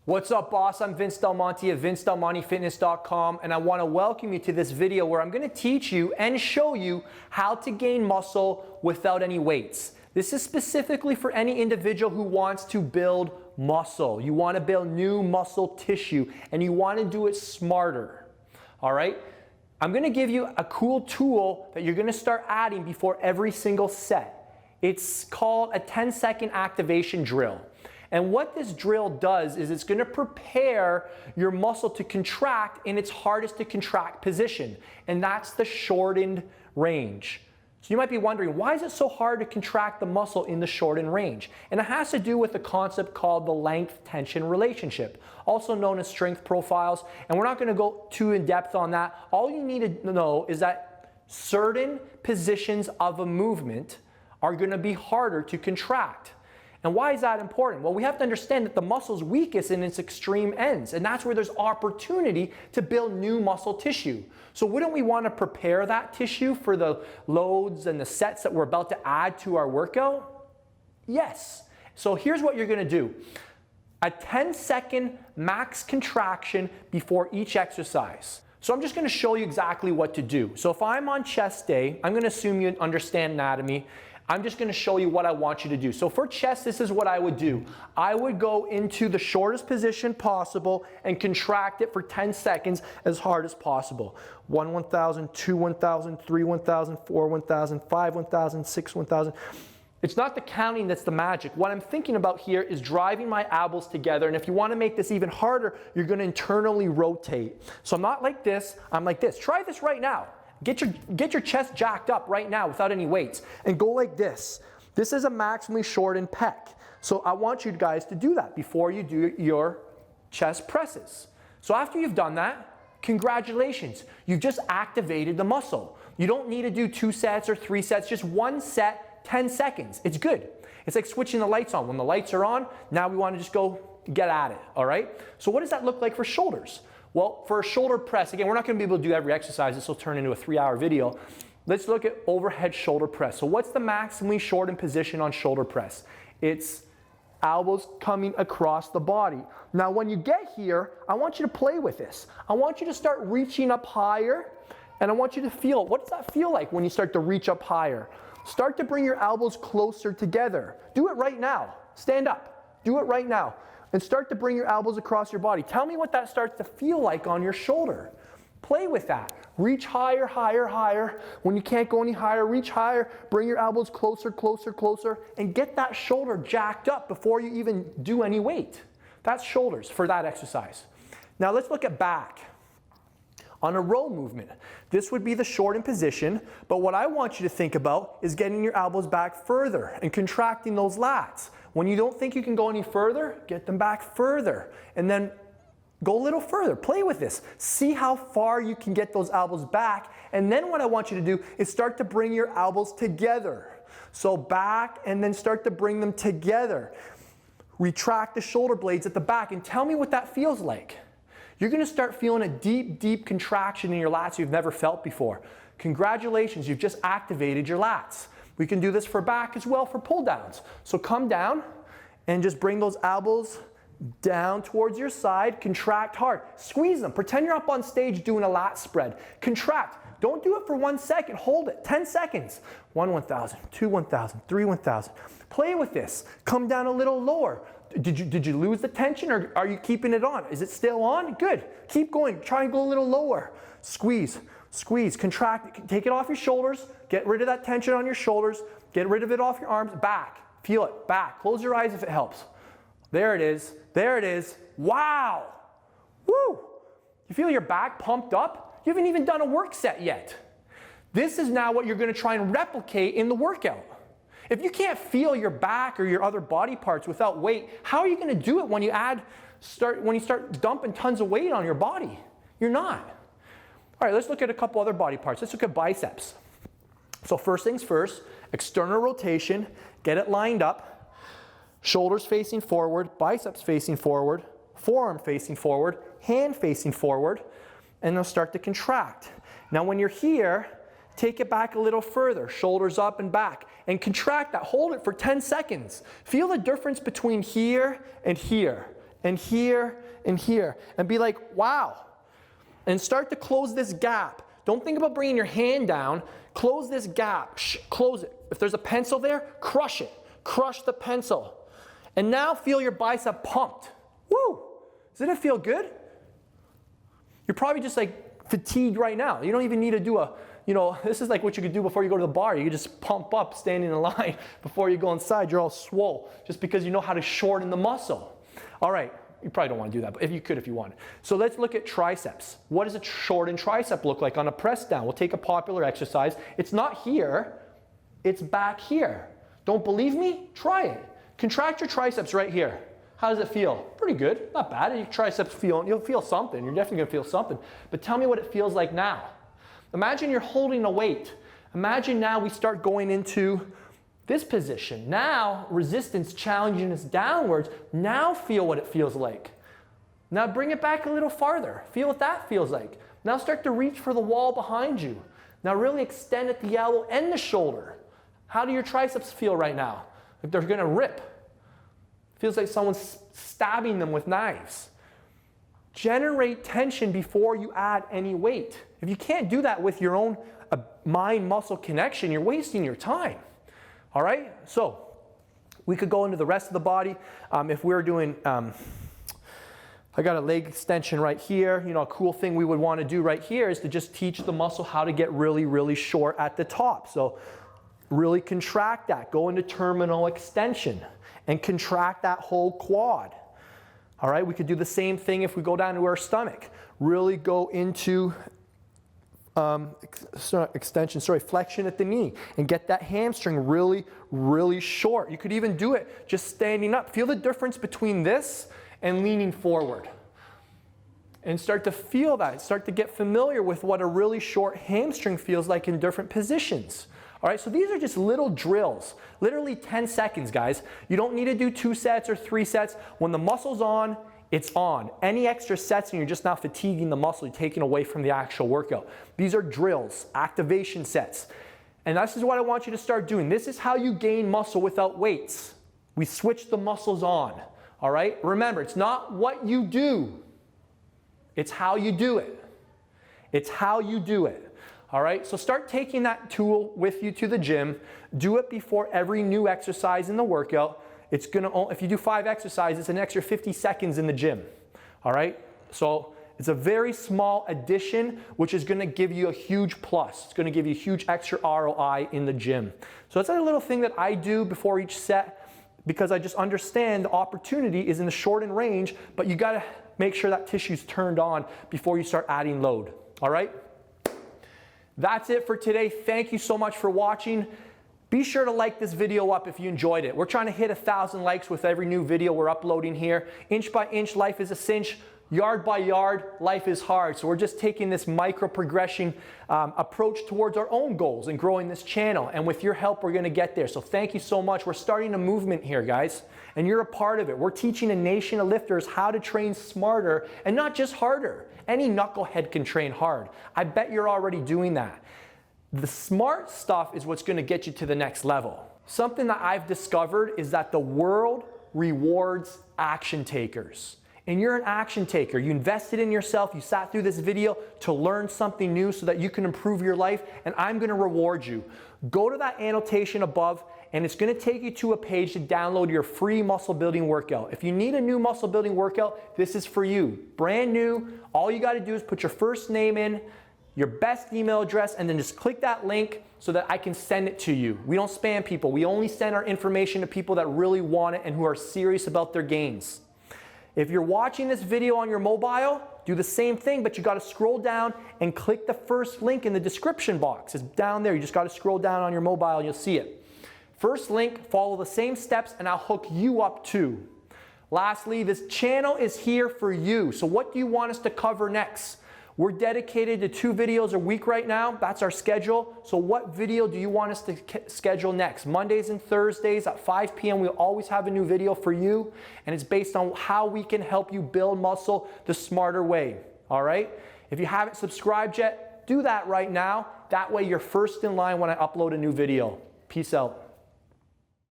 What's up, boss? I'm Vince Del Monte of vincedelmontefitness.com, and I want to welcome you to this video where I'm going to teach you and show you how to gain muscle without any weights. This is specifically for any individual who wants to build muscle. You want to build new muscle tissue, and you want to do it smarter. All right? I'm going to give you a cool tool that you're going to start adding before every single set. It's called a 10-second activation drill. And what this drill does is it's going to prepare your muscle to contract in its hardest to contract position, and that's the shortened range. So you might be wondering, why is it so hard to contract the muscle in the shortened range? And it has to do with a concept called the length-tension relationship, also known as strength profiles, and we're not going to go too in depth on that. All you need to know is that certain positions of a movement are going to be harder to contract. And why is that important? Well, we have to understand that the muscle's weakest in its extreme ends, and that's where there's opportunity to build new muscle tissue. So wouldn't we want to prepare that tissue for the loads and the sets that we're about to add to our workout? Yes. So here's what you're going to do. A 10-second max contraction before each exercise. So I'm just going to show you exactly what to do. So if I'm on chest day, I'm going to assume you understand anatomy. I'm just going to show you what I want you to do. So for chest, this is what I would do. I would go into the shortest position possible and contract it for 10 seconds as hard as possible. 1, 1,000, 2, 1,000, 3, 1,000, 4, 1,000, 5, 1,000, 6, 1,000. It's not the counting that's the magic. What I'm thinking about here is driving my elbows together, and if you want to make this even harder, you're going to internally rotate. So I'm not like this, I'm like this. Try this right now. Get your chest jacked up right now without any weights and go like this. This is a maximally shortened pec. So I want you guys to do that before you do your chest presses. So after you've done that, congratulations. You've just activated the muscle. You don't need to do 2 sets or 3 sets, just 1 set, 10 seconds. It's good. It's like switching the lights on. When the lights are on, now we want to just go get at it, all right? So what does that look like for shoulders? Well, for a shoulder press, again, we're not going to be able to do every exercise. This will turn into a 3-hour video. Let's look at overhead shoulder press. So what's the maximally shortened position on shoulder press? It's elbows coming across the body. Now, when you get here, I want you to play with this. I want you to start reaching up higher, and I want you to feel, what does that feel like when you start to reach up higher? Start to bring your elbows closer together. Do it right now. Stand up. Do it right now. And start to bring your elbows across your body. Tell me what that starts to feel like on your shoulder. Play with that. Reach higher, higher, higher. When you can't go any higher, reach higher. Bring your elbows closer, closer, closer, and get that shoulder jacked up before you even do any weight. That's shoulders for that exercise. Now let's look at back. On a row movement, this would be the shortened position, but what I want you to think about is getting your elbows back further and contracting those lats. When you don't think you can go any further, get them back further, and then go a little further. Play with this. See how far you can get those elbows back, and then what I want you to do is start to bring your elbows together. So back, and then start to bring them together. Retract the shoulder blades at the back, and tell me what that feels like. You're going to start feeling a deep, deep contraction in your lats you've never felt before. Congratulations, you've just activated your lats. We can do this for back as well for pull downs. So come down and just bring those elbows down towards your side. Contract hard. Squeeze them. Pretend you're up on stage doing a lat spread. Contract. Don't do it for 1 second. Hold it. 10 seconds. 1, 1,000, 2, 1,000, 3, 1,000. Play with this. Come down a little lower. Did you lose the tension, or are you keeping it on? Is it still on? Good. Keep going. Try and go a little lower. Squeeze, squeeze, contract. Take it off your shoulders. Get rid of that tension on your shoulders. Get rid of it off your arms. Back. Feel it. Back. Close your eyes if it helps. There it is. There it is. Wow. Woo. You feel your back pumped up? You haven't even done a work set yet. This is now what you're going to try and replicate in the workout. If you can't feel your back or your other body parts without weight, how are you going to do it when you start dumping tons of weight on your body? You're not. All right, let's look at a couple other body parts. Let's look at biceps. So first things first, external rotation, get it lined up, shoulders facing forward, biceps facing forward, forearm facing forward, hand facing forward, and they'll start to contract. Now when you're here, take it back a little further, shoulders up and back, and contract that. Hold it for 10 seconds. Feel the difference between here and here. and here and here, and be like, wow. And start to close this gap. Don't think about bringing your hand down. Close this gap. Close it. If there's a pencil there, crush it. Crush the pencil. And now feel your bicep pumped. Woo! Doesn't it feel good? You're probably just like fatigued right now. You don't even need to do a, this is like what you could do before you go to the bar. You could just pump up standing in line before you go inside. You're all swole just because you know how to shorten the muscle. All right. You probably don't want to do that, but if you could if you wanted. So let's look at triceps. What does a shortened tricep look like on a press down? We'll take a popular exercise. It's not here, it's back here. Don't believe me? Try it. Contract your triceps right here. How does it feel? Pretty good, not bad. Your triceps you'll feel something. You're definitely gonna feel something. But tell me what it feels like now. Imagine you're holding a weight. Imagine now we start going into this position. Now, resistance challenging us downwards. Now feel what it feels like. Now bring it back a little farther. Feel what that feels like. Now start to reach for the wall behind you. Now really extend at the elbow and the shoulder. How do your triceps feel right now? Like they're gonna rip. Feels like someone's stabbing them with knives. Generate tension before you add any weight. If you can't do that with your own mind-muscle connection, you're wasting your time. All right, so we could go into the rest of the body. If we're doing, I got a leg extension right here. A cool thing we would want to do right here is to just teach the muscle how to get really, really short at the top. So really contract that. Go into terminal extension and contract that whole quad. All right, we could do the same thing if we go down to our stomach. Really go into flexion at the knee and get that hamstring really, really short. You could even do it just standing up. Feel the difference between this and leaning forward. And start to feel that. Start to get familiar with what a really short hamstring feels like in different positions. All right, so these are just little drills, literally 10 seconds, guys. You don't need to do 2 sets or 3 sets. When the muscle's on, it's on. Any extra sets and you're just now fatiguing the muscle, you're taking away from the actual workout. These are drills, activation sets. And this is what I want you to start doing. This is how you gain muscle without weights. We switch the muscles on, all right? Remember, it's not what you do. It's how you do it. It's how you do it. All right, so start taking that tool with you to the gym. Do it before every new exercise in the workout. It's gonna, if you do 5 exercises, it's an extra 50 seconds in the gym. All right, so it's a very small addition, which is gonna give you a huge plus. It's gonna give you a huge extra ROI in the gym. So that's a little thing that I do before each set because I just understand the opportunity is in the shortened range, but you gotta make sure that tissue's turned on before you start adding load. All right? That's it for today. Thank you so much for watching. Be sure to like this video up if you enjoyed it. We're trying to hit 1,000 likes with every new video we're uploading here. Inch by inch, life is a cinch. Yard by yard, life is hard. So we're just taking this micro progression approach towards our own goals and growing this channel. And with your help, we're gonna get there. So thank you so much. We're starting a movement here, guys. And you're a part of it. We're teaching a nation of lifters how to train smarter and not just harder. Any knucklehead can train hard. I bet you're already doing that. The smart stuff is what's gonna get you to the next level. Something that I've discovered is that the world rewards action takers. And you're an action taker. You invested in yourself. You sat through this video to learn something new so that you can improve your life, and I'm gonna reward you. Go to that annotation above, and it's gonna take you to a page to download your free muscle building workout. If you need a new muscle building workout, this is for you. Brand new. All you gotta do is put your first name in, your best email address, and then just click that link so that I can send it to you. We don't spam people. We only send our information to people that really want it and who are serious about their gains. If you're watching this video on your mobile, do the same thing, but you gotta scroll down and click the first link in the description box. It's down there. You just gotta scroll down on your mobile and you'll see it. First link, follow the same steps and I'll hook you up too. Lastly, this channel is here for you. So what do you want us to cover next? We're dedicated to 2 videos a week right now. That's our schedule. So what video do you want us to schedule next? Mondays and Thursdays at 5 p.m. We'll always have a new video for you. And it's based on how we can help you build muscle the smarter way. All right? If you haven't subscribed yet, do that right now. That way you're first in line when I upload a new video. Peace out.